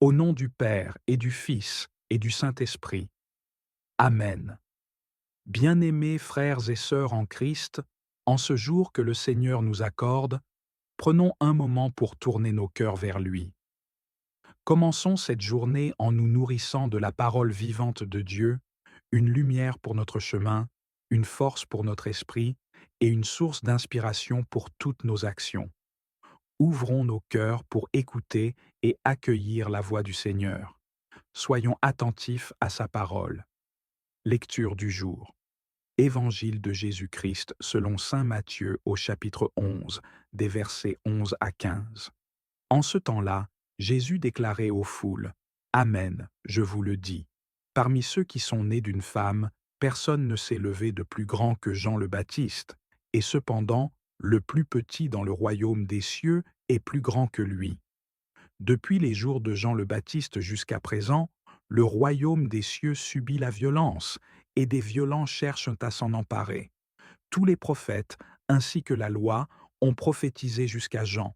Au nom du Père et du Fils et du Saint-Esprit. Amen. Bien-aimés frères et sœurs en Christ, en ce jour que le Seigneur nous accorde, prenons un moment pour tourner nos cœurs vers lui. Commençons cette journée en nous nourrissant de la parole vivante de Dieu, une lumière pour notre chemin, une force pour notre esprit et une source d'inspiration pour toutes nos actions. Ouvrons nos cœurs pour écouter et accueillir la voix du Seigneur. Soyons attentifs à sa parole. Lecture du jour. Évangile de Jésus-Christ selon saint Matthieu au chapitre 11, des versets 11 à 15. En ce temps-là, Jésus déclarait aux foules, « Amen, je vous le dis. Parmi ceux qui sont nés d'une femme, personne ne s'est levé de plus grand que Jean le Baptiste, et cependant, le plus petit dans le royaume des cieux est plus grand que lui. Depuis les jours de Jean le Baptiste jusqu'à présent, le royaume des cieux subit la violence, et des violents cherchent à s'en emparer. Tous les prophètes, ainsi que la loi, ont prophétisé jusqu'à Jean.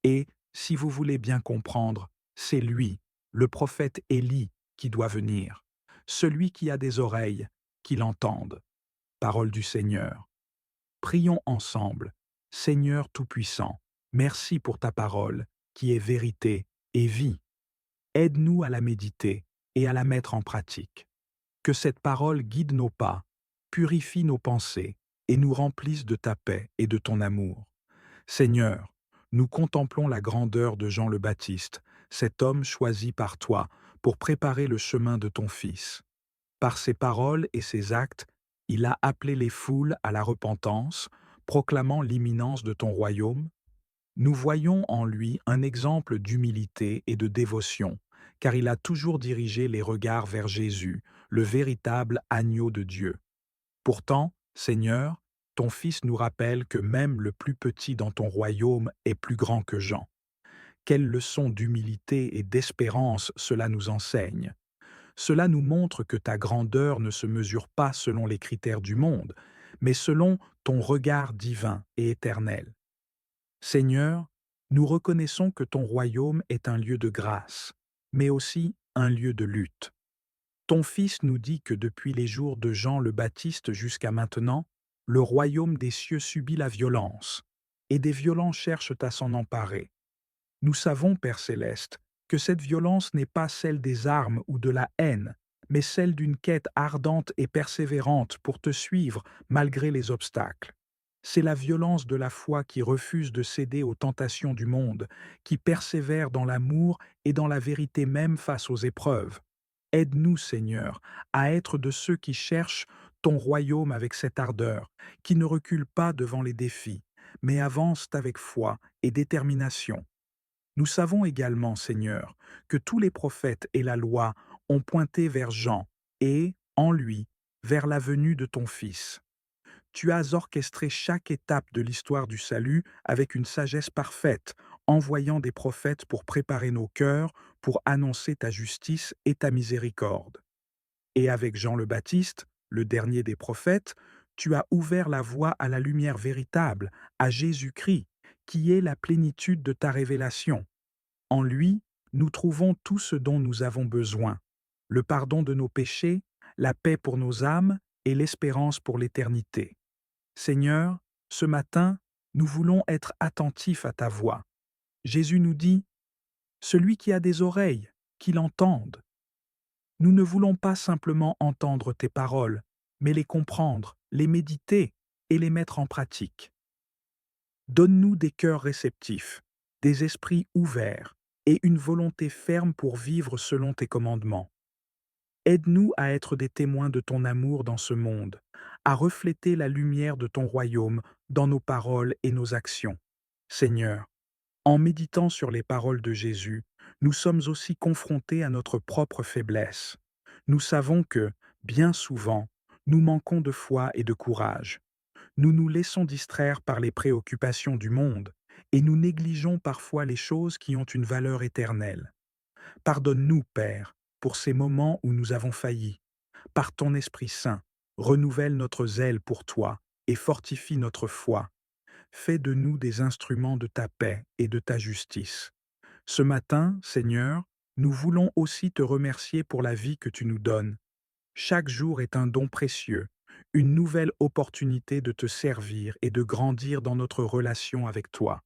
Et, si vous voulez bien comprendre, c'est lui, le prophète Élie, qui doit venir. Celui qui a des oreilles, qu'il entende. Parole du Seigneur. Prions ensemble. Seigneur Tout-Puissant, merci pour ta parole, qui est vérité et vie. Aide-nous à la méditer et à la mettre en pratique. Que cette parole guide nos pas, purifie nos pensées et nous remplisse de ta paix et de ton amour. Seigneur, nous contemplons la grandeur de Jean le Baptiste, cet homme choisi par toi pour préparer le chemin de ton Fils. Par ses paroles et ses actes, il a appelé les foules à la repentance, proclamant l'imminence de ton royaume. Nous voyons en lui un exemple d'humilité et de dévotion, car il a toujours dirigé les regards vers Jésus, le véritable agneau de Dieu. Pourtant, Seigneur, ton Fils nous rappelle que même le plus petit dans ton royaume est plus grand que Jean. Quelle leçon d'humilité et d'espérance cela nous enseigne. Cela nous montre que ta grandeur ne se mesure pas selon les critères du monde, mais selon ton regard divin et éternel. Seigneur, nous reconnaissons que ton royaume est un lieu de grâce, mais aussi un lieu de lutte. Ton Fils nous dit que depuis les jours de Jean le Baptiste jusqu'à maintenant, le royaume des cieux subit la violence, et des violents cherchent à s'en emparer. Nous savons, Père céleste, que cette violence n'est pas celle des armes ou de la haine, mais celle d'une quête ardente et persévérante pour te suivre malgré les obstacles. C'est la violence de la foi qui refuse de céder aux tentations du monde, qui persévère dans l'amour et dans la vérité même face aux épreuves. Aide-nous, Seigneur, à être de ceux qui cherchent ton royaume avec cette ardeur, qui ne reculent pas devant les défis, mais avancent avec foi et détermination. Nous savons également, Seigneur, que tous les prophètes et la loi ont pointé vers Jean et, en lui, vers la venue de ton Fils. Tu as orchestré chaque étape de l'histoire du salut avec une sagesse parfaite, envoyant des prophètes pour préparer nos cœurs, pour annoncer ta justice et ta miséricorde. Et avec Jean le Baptiste, le dernier des prophètes, tu as ouvert la voie à la lumière véritable, à Jésus-Christ, qui est la plénitude de ta révélation. En lui, nous trouvons tout ce dont nous avons besoin, le pardon de nos péchés, la paix pour nos âmes et l'espérance pour l'éternité. Seigneur, ce matin, nous voulons être attentifs à ta voix. Jésus nous dit, « Celui qui a des oreilles, qu'il entende. » Nous ne voulons pas simplement entendre tes paroles, mais les comprendre, les méditer et les mettre en pratique. Donne-nous des cœurs réceptifs, des esprits ouverts et une volonté ferme pour vivre selon tes commandements. Aide-nous à être des témoins de ton amour dans ce monde, à refléter la lumière de ton royaume dans nos paroles et nos actions. Seigneur, en méditant sur les paroles de Jésus, nous sommes aussi confrontés à notre propre faiblesse. Nous savons que, bien souvent, nous manquons de foi et de courage. Nous nous laissons distraire par les préoccupations du monde et nous négligeons parfois les choses qui ont une valeur éternelle. Pardonne-nous, Père, pour ces moments où nous avons failli. Par ton Esprit Saint, renouvelle notre zèle pour toi et fortifie notre foi. Fais de nous des instruments de ta paix et de ta justice. Ce matin, Seigneur, Nous voulons aussi te remercier pour la vie que tu nous donnes. Chaque jour est un don précieux, une nouvelle opportunité de te servir et de grandir dans notre relation avec toi.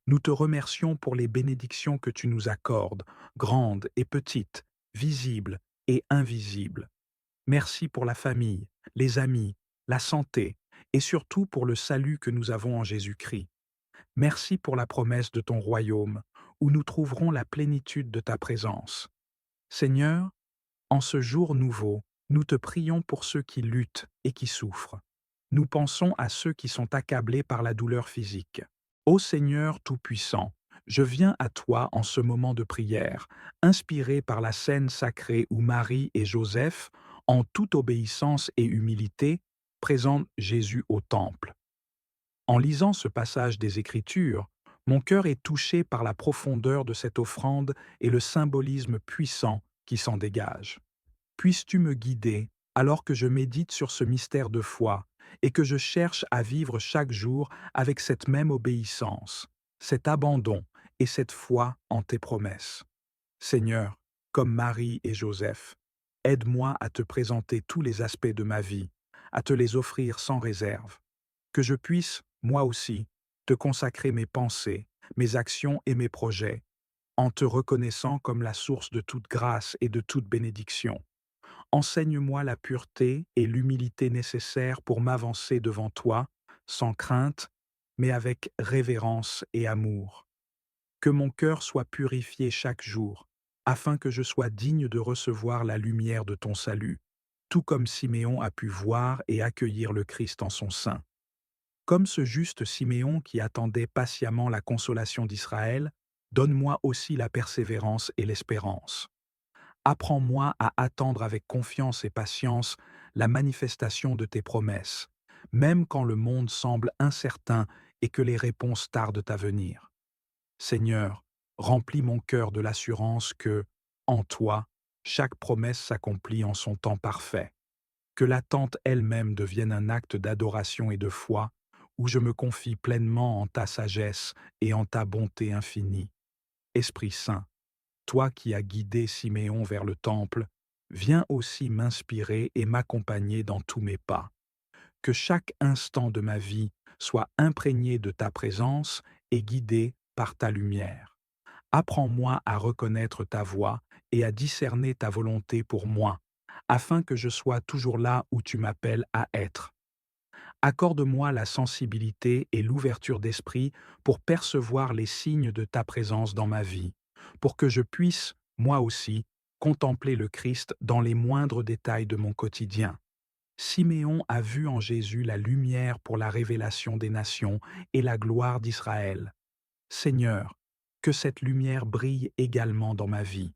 Nous te remercions pour les bénédictions que tu nous accordes, grandes et petites, visibles et invisibles. Merci pour la famille, les amis, la santé et surtout pour le salut que nous avons en Jésus-Christ. Merci pour la promesse de ton royaume, où nous trouverons la plénitude de ta présence. Seigneur, en ce jour nouveau, nous te prions pour ceux qui luttent et qui souffrent. Nous pensons à ceux qui sont accablés par la douleur physique. Ô Seigneur Tout-Puissant, je viens à toi en ce moment de prière, inspiré par la scène sacrée où Marie et Joseph, en toute obéissance et humilité, présentent Jésus au temple. En lisant ce passage des Écritures, mon cœur est touché par la profondeur de cette offrande et le symbolisme puissant qui s'en dégage. Puisses-tu me guider alors que je médite sur ce mystère de foi et que je cherche à vivre chaque jour avec cette même obéissance, cet abandon et cette foi en tes promesses. Seigneur, comme Marie et Joseph, aide-moi à te présenter tous les aspects de ma vie, à te les offrir sans réserve, que je puisse, moi aussi, te consacrer mes pensées, mes actions et mes projets, en te reconnaissant comme la source de toute grâce et de toute bénédiction. Enseigne-moi la pureté et l'humilité nécessaires pour m'avancer devant toi, sans crainte, mais avec révérence et amour. Que mon cœur soit purifié chaque jour, afin que je sois digne de recevoir la lumière de ton salut, tout comme Siméon a pu voir et accueillir le Christ en son sein. Comme ce juste Siméon qui attendait patiemment la consolation d'Israël, donne-moi aussi la persévérance et l'espérance. Apprends-moi à attendre avec confiance et patience la manifestation de tes promesses, même quand le monde semble incertain et que les réponses tardent à venir. Seigneur, remplis mon cœur de l'assurance que, en toi, chaque promesse s'accomplit en son temps parfait. Que l'attente elle-même devienne un acte d'adoration et de foi, où je me confie pleinement en ta sagesse et en ta bonté infinie. Esprit Saint, toi qui as guidé Siméon vers le temple, viens aussi m'inspirer et m'accompagner dans tous mes pas. Que chaque instant de ma vie soit imprégné de ta présence et guidé par ta lumière. Apprends-moi à reconnaître ta voix et à discerner ta volonté pour moi, afin que je sois toujours là où tu m'appelles à être. Accorde-moi la sensibilité et l'ouverture d'esprit pour percevoir les signes de ta présence dans ma vie, pour que je puisse, moi aussi, contempler le Christ dans les moindres détails de mon quotidien. Siméon a vu en Jésus la lumière pour la révélation des nations et la gloire d'Israël. Seigneur, que cette lumière brille également dans ma vie,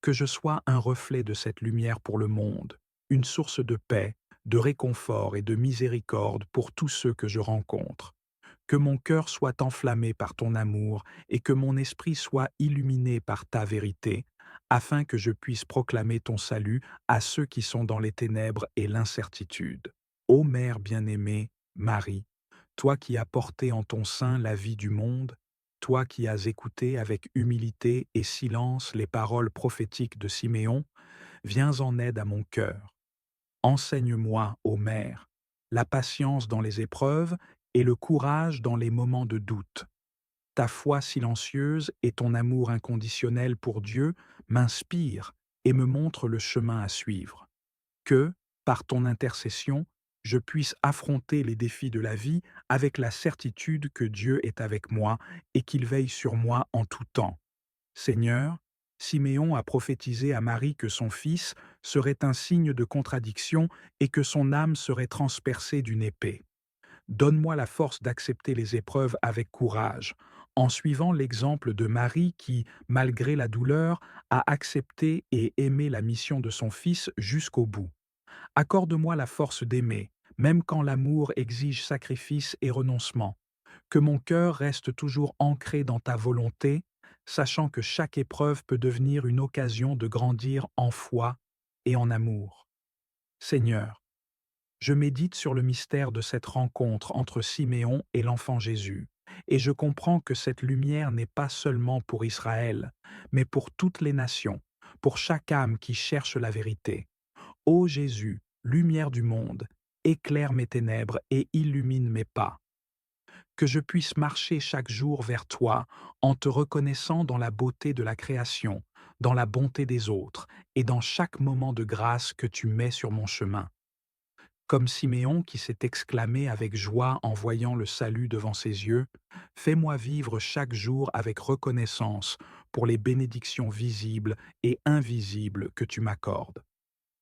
que je sois un reflet de cette lumière pour le monde, une source de paix, de réconfort et de miséricorde pour tous ceux que je rencontre. Que mon cœur soit enflammé par ton amour et que mon esprit soit illuminé par ta vérité, afin que je puisse proclamer ton salut à ceux qui sont dans les ténèbres et l'incertitude. Ô Mère bien-aimée, Marie, toi qui as porté en ton sein la vie du monde, toi qui as écouté avec humilité et silence les paroles prophétiques de Siméon, viens en aide à mon cœur. Enseigne-moi, ô Mère, la patience dans les épreuves et le courage dans les moments de doute. Ta foi silencieuse et ton amour inconditionnel pour Dieu m'inspirent et me montrent le chemin à suivre. Que, par ton intercession, je puisse affronter les défis de la vie avec la certitude que Dieu est avec moi et qu'il veille sur moi en tout temps. Seigneur, Siméon a prophétisé à Marie que son fils serait un signe de contradiction et que son âme serait transpercée d'une épée. Donne-moi la force d'accepter les épreuves avec courage, en suivant l'exemple de Marie qui, malgré la douleur, a accepté et aimé la mission de son fils jusqu'au bout. Accorde-moi la force d'aimer, même quand l'amour exige sacrifice et renoncement. Que mon cœur reste toujours ancré dans ta volonté, sachant que chaque épreuve peut devenir une occasion de grandir en foi et en amour. Seigneur, Je médite sur le mystère de cette rencontre entre Siméon et l'enfant Jésus, et je comprends que cette lumière n'est pas seulement pour Israël, mais pour toutes les nations, pour chaque âme qui cherche la vérité. Ô Jésus, lumière du monde, éclaire mes ténèbres et illumine mes pas. Que je puisse marcher chaque jour vers toi en te reconnaissant dans la beauté de la création, dans la bonté des autres et dans chaque moment de grâce que tu mets sur mon chemin. Comme Siméon qui s'est exclamé avec joie en voyant le salut devant ses yeux, fais-moi vivre chaque jour avec reconnaissance pour les bénédictions visibles et invisibles que tu m'accordes.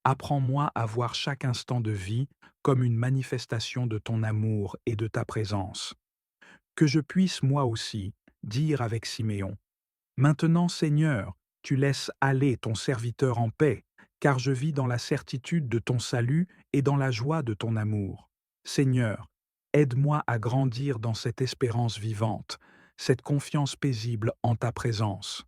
Apprends-moi à voir chaque instant de vie comme une manifestation de ton amour et de ta présence. Que je puisse moi aussi dire avec Siméon: Maintenant, Seigneur, tu laisses aller ton serviteur en paix, car je vis dans la certitude de ton salut et dans la joie de ton amour. Seigneur, aide-moi à grandir dans cette espérance vivante, cette confiance paisible en ta présence.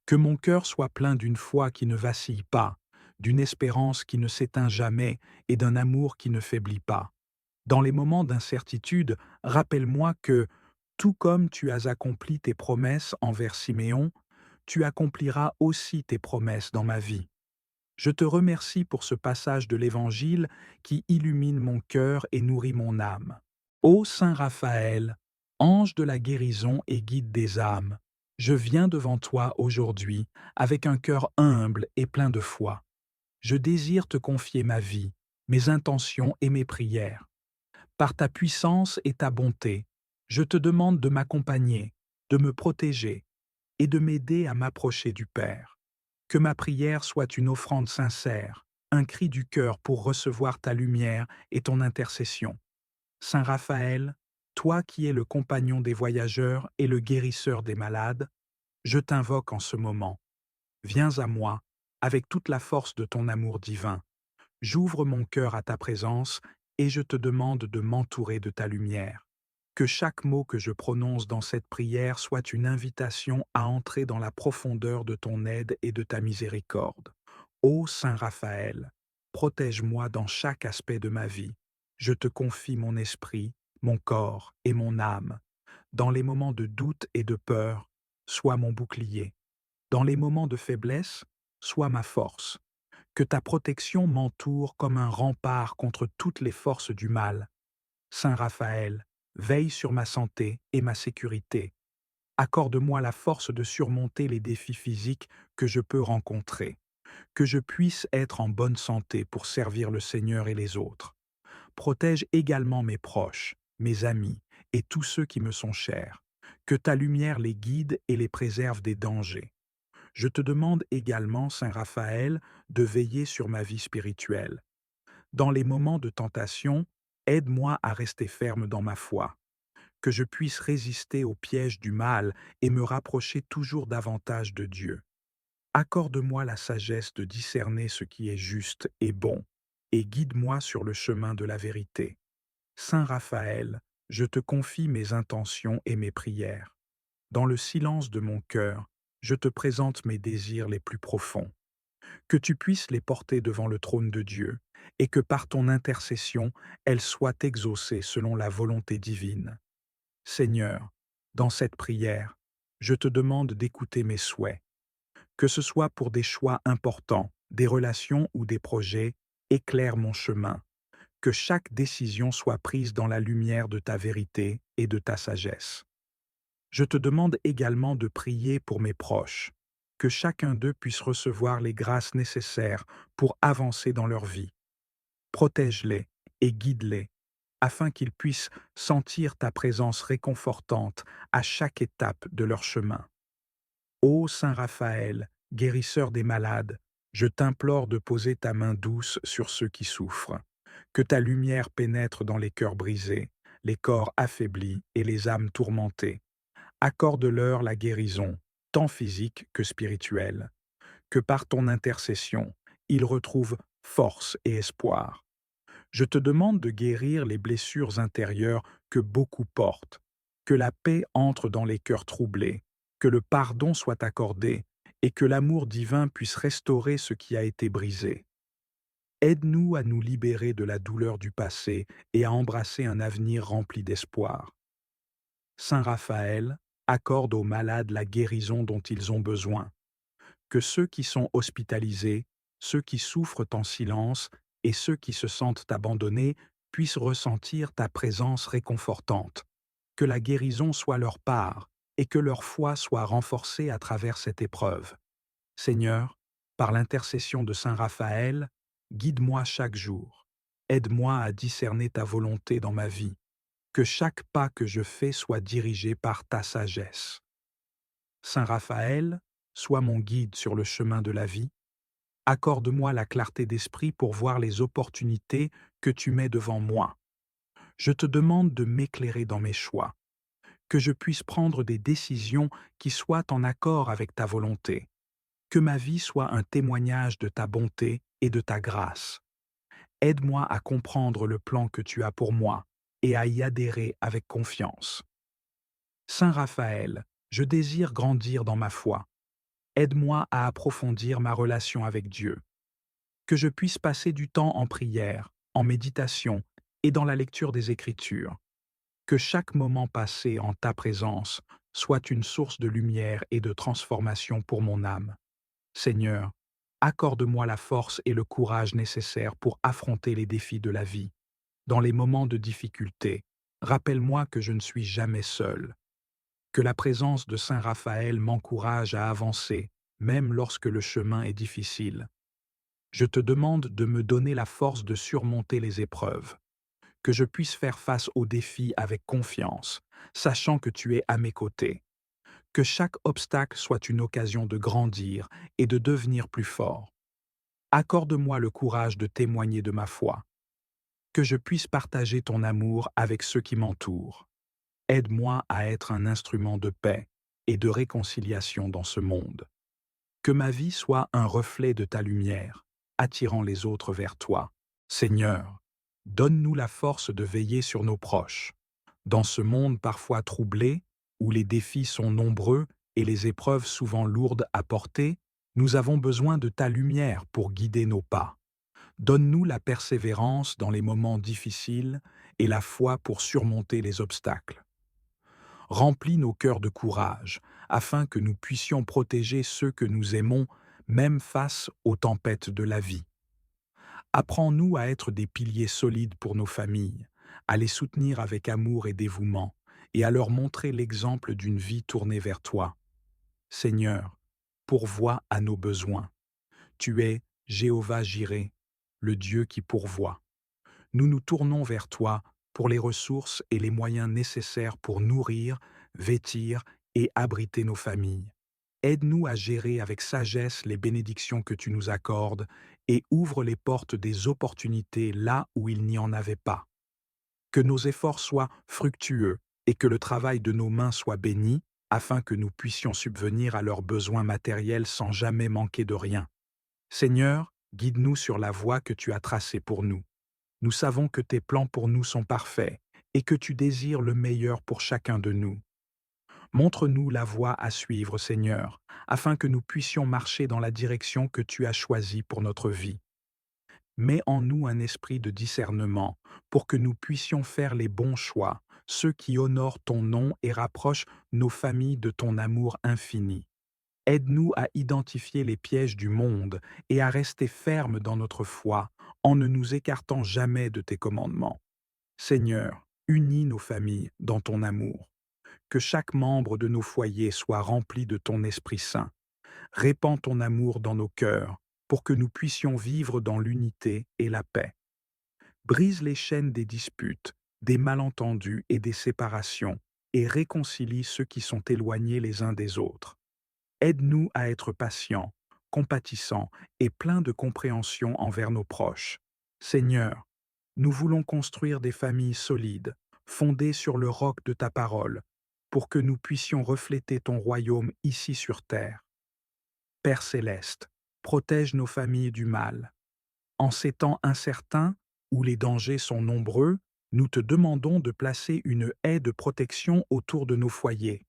Que mon cœur soit plein d'une foi qui ne vacille pas, d'une espérance qui ne s'éteint jamais et d'un amour qui ne faiblit pas. Dans les moments d'incertitude, rappelle-moi que, tout comme tu as accompli tes promesses envers Siméon, tu accompliras aussi tes promesses dans ma vie. Je te remercie pour ce passage de l'Évangile qui illumine mon cœur et nourrit mon âme. Ô Saint Raphaël, ange de la guérison et guide des âmes, je viens devant toi aujourd'hui avec un cœur humble et plein de foi. Je désire te confier ma vie, mes intentions et mes prières. Par ta puissance et ta bonté, je te demande de m'accompagner, de me protéger et de m'aider à m'approcher du Père. Que ma prière soit une offrande sincère, un cri du cœur pour recevoir ta lumière et ton intercession. Saint Raphaël, toi qui es le compagnon des voyageurs et le guérisseur des malades, je t'invoque en ce moment. Viens à moi, avec toute la force de ton amour divin. J'ouvre mon cœur à ta présence et je te demande de m'entourer de ta lumière. Que chaque mot que je prononce dans cette prière soit une invitation à entrer dans la profondeur de ton aide et de ta miséricorde. Ô Saint Raphaël, protège-moi dans chaque aspect de ma vie. Je te confie mon esprit, mon corps et mon âme. Dans les moments de doute et de peur, sois mon bouclier. Dans les moments de faiblesse, sois ma force. Que ta protection m'entoure comme un rempart contre toutes les forces du mal. Saint Raphaël, veille sur ma santé et ma sécurité. Accorde-moi la force de surmonter les défis physiques que je peux rencontrer. Que je puisse être en bonne santé pour servir le Seigneur et les autres. Protège également mes proches, mes amis et tous ceux qui me sont chers. Que ta lumière les guide et les préserve des dangers. Je te demande également, Saint Raphaël, de veiller sur ma vie spirituelle. Dans les moments de tentation, aide-moi à rester ferme dans ma foi, que je puisse résister aux pièges du mal et me rapprocher toujours davantage de Dieu. Accorde-moi la sagesse de discerner ce qui est juste et bon, et guide-moi sur le chemin de la vérité. Saint Raphaël, je te confie mes intentions et mes prières. Dans le silence de mon cœur, je te présente mes désirs les plus profonds. Que tu puisses les porter devant le trône de Dieu, et que par ton intercession, elles soient exaucées selon la volonté divine. Seigneur, dans cette prière, je te demande d'écouter mes souhaits. Que ce soit pour des choix importants, des relations ou des projets, éclaire mon chemin. Que chaque décision soit prise dans la lumière de ta vérité et de ta sagesse. Je te demande également de prier pour mes proches, que chacun d'eux puisse recevoir les grâces nécessaires pour avancer dans leur vie. Protège-les et guide-les, afin qu'ils puissent sentir ta présence réconfortante à chaque étape de leur chemin. Ô Saint Raphaël, guérisseur des malades, je t'implore de poser ta main douce sur ceux qui souffrent. Que ta lumière pénètre dans les cœurs brisés, les corps affaiblis et les âmes tourmentées. Accorde-leur la guérison, tant physique que spirituelle. Que par ton intercession, ils retrouvent force et espoir. Je te demande de guérir les blessures intérieures que beaucoup portent. Que la paix entre dans les cœurs troublés, que le pardon soit accordé et que l'amour divin puisse restaurer ce qui a été brisé. Aide-nous à nous libérer de la douleur du passé et à embrasser un avenir rempli d'espoir. Saint Raphaël, accorde aux malades la guérison dont ils ont besoin. Que ceux qui sont hospitalisés, ceux qui souffrent en silence et ceux qui se sentent abandonnés puissent ressentir ta présence réconfortante. Que la guérison soit leur part et que leur foi soit renforcée à travers cette épreuve. Seigneur, par l'intercession de Saint Raphaël, guide-moi chaque jour. Aide-moi à discerner ta volonté dans ma vie. Que chaque pas que je fais soit dirigé par ta sagesse. Saint Raphaël, sois mon guide sur le chemin de la vie. Accorde-moi la clarté d'esprit pour voir les opportunités que tu mets devant moi. Je te demande de m'éclairer dans mes choix, que je puisse prendre des décisions qui soient en accord avec ta volonté. Que ma vie soit un témoignage de ta bonté et de ta grâce. Aide-moi à comprendre le plan que tu as pour moi et à y adhérer avec confiance. Saint Raphaël, je désire grandir dans ma foi. Aide-moi à approfondir ma relation avec Dieu. Que je puisse passer du temps en prière, en méditation et dans la lecture des Écritures. Que chaque moment passé en ta présence soit une source de lumière et de transformation pour mon âme. Seigneur, accorde-moi la force et le courage nécessaires pour affronter les défis de la vie. Dans les moments de difficulté, rappelle-moi que je ne suis jamais seul. Que la présence de Saint Raphaël m'encourage à avancer, même lorsque le chemin est difficile. Je te demande de me donner la force de surmonter les épreuves, que je puisse faire face aux défis avec confiance, sachant que tu es à mes côtés. Que chaque obstacle soit une occasion de grandir et de devenir plus fort. Accorde-moi le courage de témoigner de ma foi. Que je puisse partager ton amour avec ceux qui m'entourent. Aide-moi à être un instrument de paix et de réconciliation dans ce monde. Que ma vie soit un reflet de ta lumière, attirant les autres vers toi. Seigneur, donne-nous la force de veiller sur nos proches. Dans ce monde parfois troublé, où les défis sont nombreux et les épreuves souvent lourdes à porter, nous avons besoin de ta lumière pour guider nos pas. Donne-nous la persévérance dans les moments difficiles et la foi pour surmonter les obstacles. Remplis nos cœurs de courage, afin que nous puissions protéger ceux que nous aimons, même face aux tempêtes de la vie. Apprends-nous à être des piliers solides pour nos familles, à les soutenir avec amour et dévouement, et à leur montrer l'exemple d'une vie tournée vers toi. Seigneur, pourvois à nos besoins. Tu es Jéhovah Jireh, le Dieu qui pourvoit. Nous nous tournons vers toi pour les ressources et les moyens nécessaires pour nourrir, vêtir et abriter nos familles. Aide-nous à gérer avec sagesse les bénédictions que tu nous accordes et ouvre les portes des opportunités là où il n'y en avait pas. Que nos efforts soient fructueux et que le travail de nos mains soit béni, afin que nous puissions subvenir à leurs besoins matériels sans jamais manquer de rien. Seigneur, guide-nous sur la voie que tu as tracée pour nous. Nous savons que tes plans pour nous sont parfaits et que tu désires le meilleur pour chacun de nous. Montre-nous la voie à suivre, Seigneur, afin que nous puissions marcher dans la direction que tu as choisie pour notre vie. Mets en nous un esprit de discernement pour que nous puissions faire les bons choix, ceux qui honorent ton nom et rapprochent nos familles de ton amour infini. Aide-nous à identifier les pièges du monde et à rester fermes dans notre foi, en ne nous écartant jamais de tes commandements. Seigneur, unis nos familles dans ton amour. Que chaque membre de nos foyers soit rempli de ton Esprit Saint. Répands ton amour dans nos cœurs, pour que nous puissions vivre dans l'unité et la paix. Brise les chaînes des disputes, des malentendus et des séparations, et réconcilie ceux qui sont éloignés les uns des autres. Aide-nous à être patients, compatissants et pleins de compréhension envers nos proches. Seigneur, nous voulons construire des familles solides, fondées sur le roc de ta parole, pour que nous puissions refléter ton royaume ici sur terre. Père céleste, protège nos familles du mal. En ces temps incertains, où les dangers sont nombreux, nous te demandons de placer une haie de protection autour de nos foyers.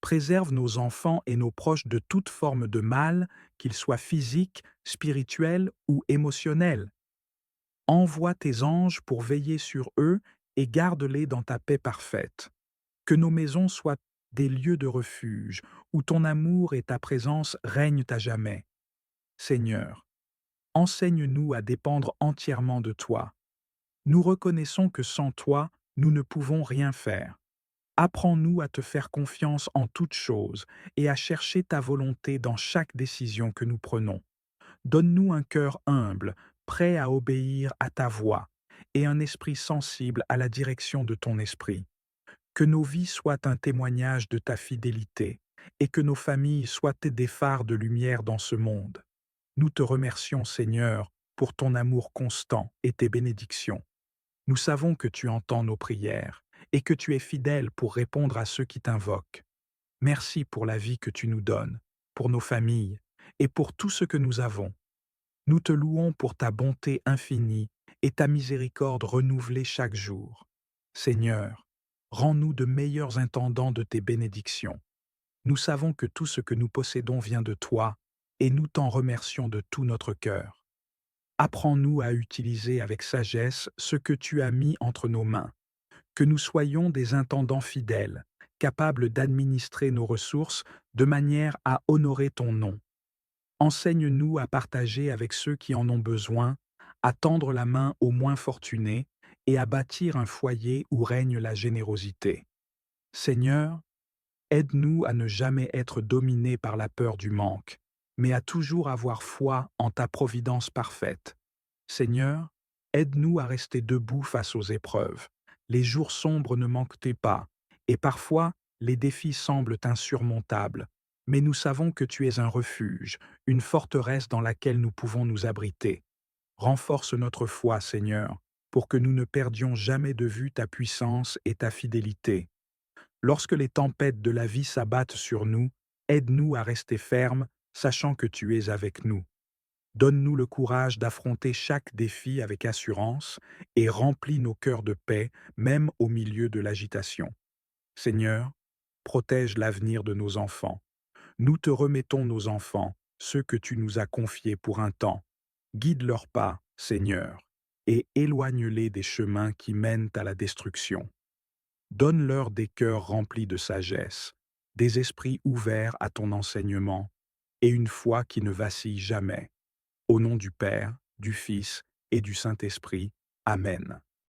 Préserve nos enfants et nos proches de toute forme de mal, qu'il soit physique, spirituel ou émotionnel. Envoie tes anges pour veiller sur eux et garde-les dans ta paix parfaite. Que nos maisons soient des lieux de refuge, où ton amour et ta présence règnent à jamais. Seigneur, enseigne-nous à dépendre entièrement de toi. Nous reconnaissons que sans toi, nous ne pouvons rien faire. Apprends-nous à te faire confiance en toutes choses et à chercher ta volonté dans chaque décision que nous prenons. Donne-nous un cœur humble, prêt à obéir à ta voix, et un esprit sensible à la direction de ton esprit. Que nos vies soient un témoignage de ta fidélité, et que nos familles soient des phares de lumière dans ce monde. Nous te remercions, Seigneur, pour ton amour constant et tes bénédictions. Nous savons que tu entends nos prières, et que tu es fidèle pour répondre à ceux qui t'invoquent. Merci pour la vie que tu nous donnes, pour nos familles, et pour tout ce que nous avons. Nous te louons pour ta bonté infinie et ta miséricorde renouvelée chaque jour. Seigneur, rends-nous de meilleurs intendants de tes bénédictions. Nous savons que tout ce que nous possédons vient de toi, et nous t'en remercions de tout notre cœur. Apprends-nous à utiliser avec sagesse ce que tu as mis entre nos mains, que nous soyons des intendants fidèles, capables d'administrer nos ressources de manière à honorer ton nom. Enseigne-nous à partager avec ceux qui en ont besoin, à tendre la main aux moins fortunés et à bâtir un foyer où règne la générosité. Seigneur, aide-nous à ne jamais être dominés par la peur du manque, mais à toujours avoir foi en ta providence parfaite. Seigneur, aide-nous à rester debout face aux épreuves. Les jours sombres ne manquent pas, et parfois les défis semblent insurmontables, mais nous savons que tu es un refuge, une forteresse dans laquelle nous pouvons nous abriter. Renforce notre foi, Seigneur, pour que nous ne perdions jamais de vue ta puissance et ta fidélité. Lorsque les tempêtes de la vie s'abattent sur nous, aide-nous à rester fermes, sachant que tu es avec nous. Donne-nous le courage d'affronter chaque défi avec assurance et remplis nos cœurs de paix, même au milieu de l'agitation. Seigneur, protège l'avenir de nos enfants. Nous te remettons nos enfants, ceux que tu nous as confiés pour un temps. Guide leurs pas, Seigneur, et éloigne-les des chemins qui mènent à la destruction. Donne-leur des cœurs remplis de sagesse, des esprits ouverts à ton enseignement, et une foi qui ne vacille jamais. Au nom du Père, du Fils et du Saint-Esprit. Amen.